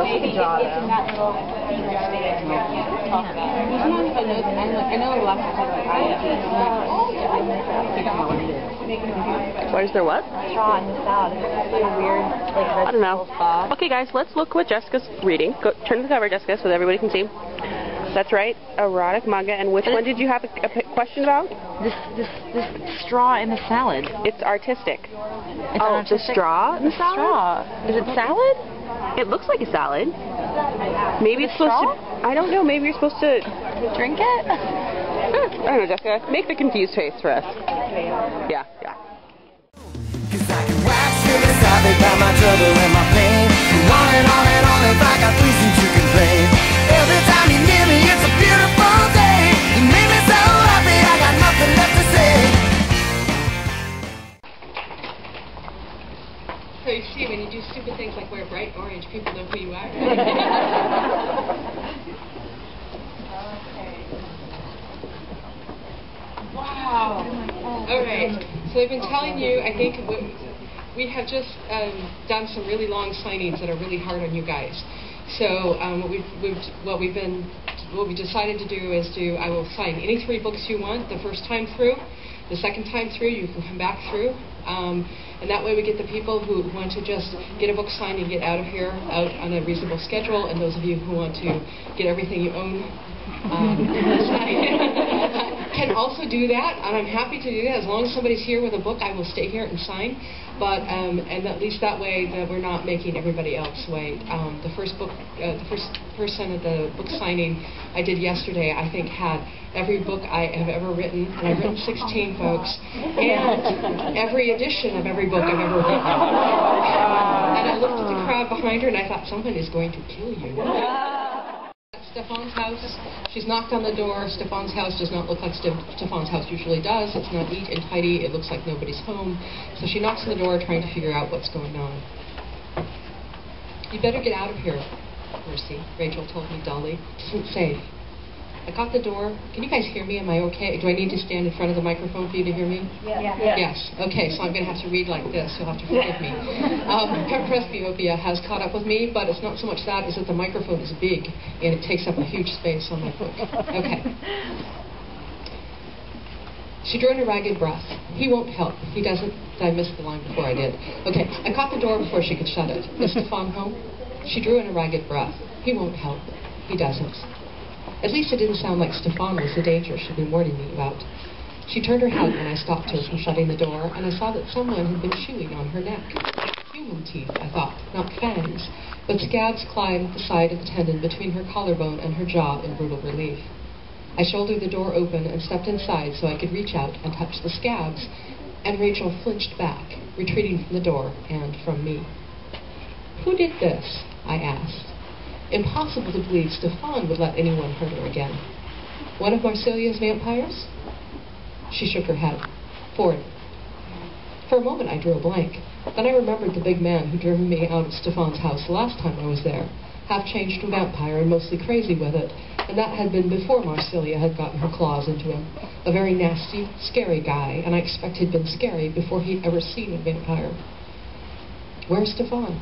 maybe it's in that little space where you can't talk about it. I know a lot of people Why is there what? Straw in the salad. It's like a weird, like, I don't know. sauce. Okay, guys, let's look what Jessica's reading. Go, turn to the cover, Jessica, so that everybody can see. That's right, erotic manga. And which one did you have a question about? This straw in the salad. It's artistic. It's the straw in the salad? Straw. Is it salad? It looks like a salad. Maybe it's supposed to... I don't know. Maybe you're supposed to... Drink it? I don't know, Jessica. Make the confused face for us. Yeah. Cause I can wax philosophic about my trouble and my pain. On and on and on if I got reason to complain. Every time you near me it's a beautiful day. You made me so happy I got nothing left to say. So you see, when you do stupid things like wear bright orange, people know who you are. Wow. All right. So I've been telling you, I think we have just done some really long signings that are really hard on you guys. So what we decided to do is I will sign any 3 books you want the first time through. The second time through, you can come back through. And that way we get the people who want to just get a book signed and get out of here out on a reasonable schedule, and those of you who want to get everything you own can also do that, and I'm happy to do that. As long as somebody's here with a book, I will stay here and sign. But and at least that way that we're not making everybody else wait. The first person at the book signing I did yesterday, I think had every book I have ever written, and I've written 16, folks, and every edition of every book I've ever written. And I looked at the crowd behind her, and I thought, someone is going to kill you. Stefan's house. She's knocked on the door. Stefan's house does not look like Stefan's house usually does. It's not neat and tidy. It looks like nobody's home. So she knocks on the door trying to figure out what's going on. You better get out of here, Mercy, Rachel told me dully. This isn't safe. I got the door. Can you guys hear me? Am I okay? Do I need to stand in front of the microphone for you to hear me? Yeah. Yes. Okay, so I'm going to have to read like this. You'll have to forgive me. Presbyopia has caught up with me, but it's not so much that as that the microphone is big and it takes up a huge space on my book. Okay. She drew in a ragged breath. He won't help. He doesn't. I missed the line before I did. Okay. I caught the door before she could shut it. Is Stefan home? She drew in a ragged breath. He won't help. He doesn't. At least it didn't sound like Stefan was the danger she'd been warning me about. She turned her head when I stopped her from shutting the door, and I saw that someone had been chewing on her neck. Human teeth, I thought, not fangs, but scabs climbed the side of the tendon between her collarbone and her jaw in brutal relief. I shouldered the door open and stepped inside so I could reach out and touch the scabs, and Rachel flinched back, retreating from the door and from me. Who did this? I asked. Impossible to believe Stefan would let anyone hurt her again. One of Marsilia's vampires? She shook her head. Ford. For a moment I drew a blank. Then I remembered the big man who drove me out of Stefan's house the last time I was there, half-changed to vampire and mostly crazy with it, and that had been before Marsilia had gotten her claws into him. A very nasty, scary guy, and I expect he'd been scary before he'd ever seen a vampire. Where's Stefan?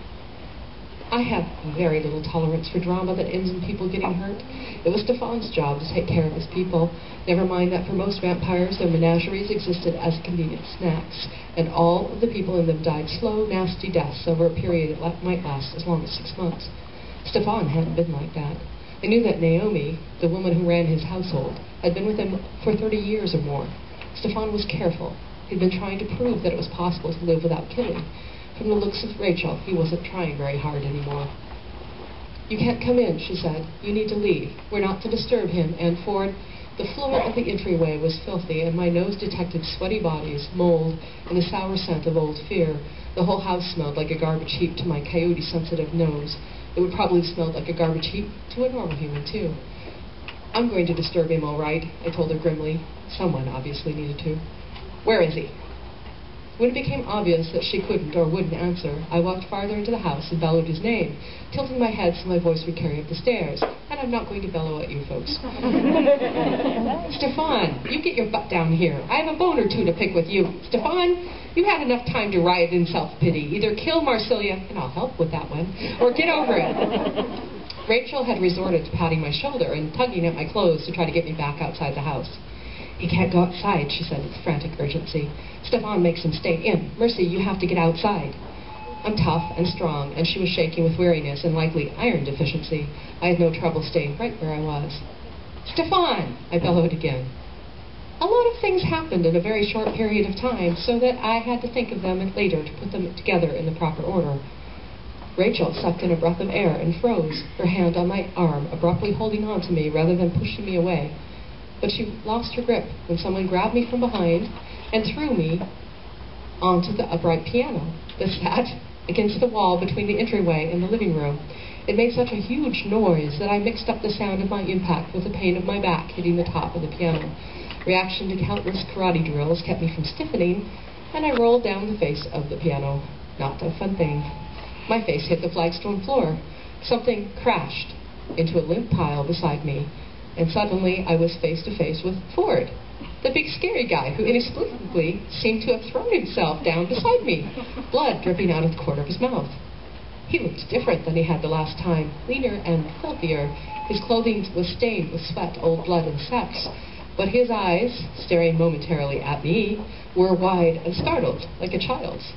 I have very little tolerance for drama that ends in people getting hurt. It was Stefan's job to take care of his people. Never mind that for most vampires, their menageries existed as convenient snacks, and all of the people in them died slow, nasty deaths over a period that might last as long as 6 months. Stefan hadn't been like that. I knew that Naomi, the woman who ran his household, had been with him for 30 years or more. Stefan was careful. He'd been trying to prove that it was possible to live without killing. From the looks of Rachel, he wasn't trying very hard anymore. You can't come in, she said. You need to leave. We're not to disturb him, and Ford, the floor of the entryway was filthy, and my nose detected sweaty bodies, mold, and the sour scent of old fear. The whole house smelled like a garbage heap to my coyote-sensitive nose. It would probably have smelled like a garbage heap to a normal human, too. I'm going to disturb him, all right, I told her grimly. Someone obviously needed to. Where is he? When it became obvious that she couldn't or wouldn't answer, I walked farther into the house and bellowed his name, tilting my head so my voice would carry up the stairs. And I'm not going to bellow at you folks. Stefan, you get your butt down here. I have a bone or two to pick with you. Stefan, You had enough time to riot in self-pity. Either kill Marsilia, and I'll help with that one, or get over it. Rachel had resorted to patting my shoulder and tugging at my clothes to try to get me back outside the house. "He can't go outside," she said with frantic urgency. "Stefan makes him stay in. Mercy, you have to get outside." I'm tough and strong, and she was shaking with weariness and likely iron deficiency. I had no trouble staying right where I was. "Stefan!" I bellowed again. A lot of things happened in a very short period of time, so that I had to think of them later to put them together in the proper order. Rachel sucked in a breath of air and froze, her hand on my arm, abruptly holding on to me rather than pushing me away. But she lost her grip when someone grabbed me from behind and threw me onto the upright piano that sat against the wall between the entryway and the living room. It made such a huge noise that I mixed up the sound of my impact with the pain of my back hitting the top of the piano. Reaction to countless karate drills kept me from stiffening, and I rolled down the face of the piano. Not a fun thing. My face hit the flagstone floor. Something crashed into a limp pile beside me, and suddenly I was face to face with Ford, the big scary guy who inexplicably seemed to have thrown himself down beside me, blood dripping out of the corner of his mouth. He looked different than he had the last time, leaner and filthier. His clothing was stained with sweat, old blood, and sex, but his eyes, staring momentarily at me, were wide and startled, like a child's.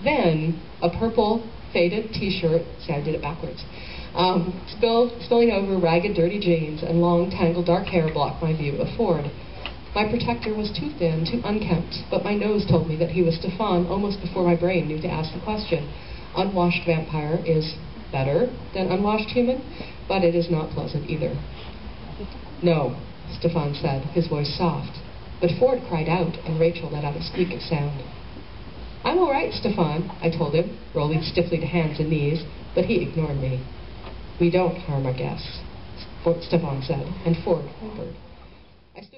Then, a purple, faded T-shirt, see, I did it backwards, spilling over ragged, dirty jeans, and long, tangled, dark hair blocked my view of Ford. My protector was too thin, too unkempt, but my nose told me that he was Stefan almost before my brain knew to ask the question. Unwashed vampire is better than unwashed human, but it is not pleasant either. "No," Stefan said, his voice soft. But Ford cried out, and Rachel let out a squeak of sound. "I'm all right, Stefan," I told him, rolling stiffly to hands and knees, but he ignored me. "We don't harm our guests," Stefan said, and Ford whimpered. I stood